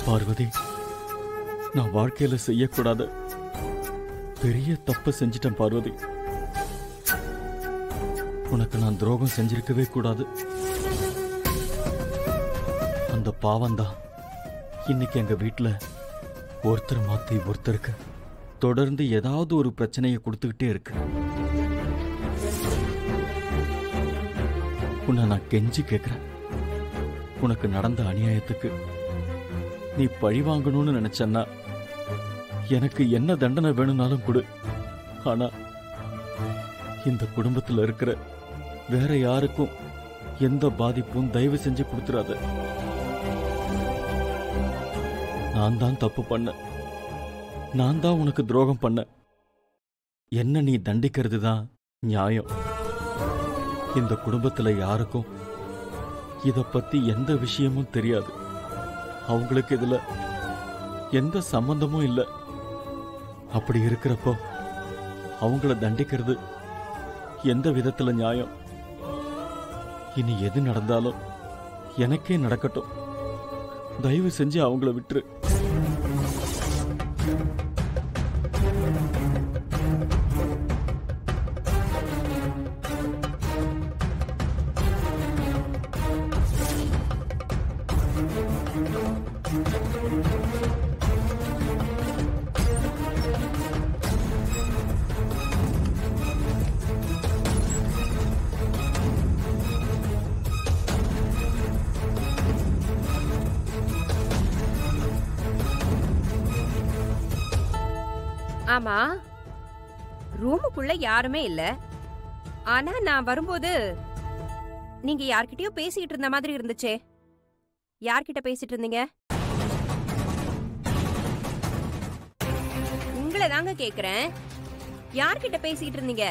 பார்வதி, நான் வாழ்க்கையில செய்யக்கூடாத பெரிய தப்பு செஞ்சிட்டேன் பார்வதி. உனக்கு நான் துரோகம் செஞ்சிருக்கவே கூடாது. அந்த பாவம்தான் இன்னைக்கு எங்க வீட்டுல ஒருத்தர் மாத்தி ஒருத்தருக்கு தொடர்ந்து ஏதாவது ஒரு பிரச்சனையை கொடுத்துக்கிட்டே இருக்கு. உன்னை நான் கெஞ்சி கேட்கிறேன், உனக்கு நடந்த அநியாயத்துக்கு நீ பழி வாங்கணும்னு நினைச்சன்னா எனக்கு என்ன தண்டனை வேணும்னாலும் கொடு. ஆனா இந்த குடும்பத்துல இருக்கிற வேற யாருக்கும் எந்த பாதிப்பும் தயவு செஞ்சு கொடுத்துறாத. நான் தான் தப்பு பண்ண, நான் தான் உனக்கு துரோகம் பண்ண. என்ன நீ தண்டிக்கிறது தான் நியாயம். இந்த குடும்பத்துல யாருக்கும் இத பத்தி எந்த விஷயமும் தெரியாது. அவங்களுக்கு இதுல எந்த சம்பந்தமும் இல்லை. அப்படி இருக்கிறப்போ அவங்கள தண்டிக்கிறது எந்த விதத்துல நியாயம்? இனி எது நடந்தாலும் எனக்கே நடக்கட்டும். தயவு செஞ்சு அவங்கள விட்டுரு. ஆமா, ரூமுக்குள்ள யாருமே இல்ல. ஆனா நான் வரும்போது நீங்க யார்கிட்டயோ பேசிட்டு இருந்த மாதிரி இருந்துச்சே. யார்கிட்ட பேசிட்டு இருந்தீங்க? உங்களை தாங்க கேக்குறேன். யார்கிட்ட பேசிட்டு இருந்தீங்க?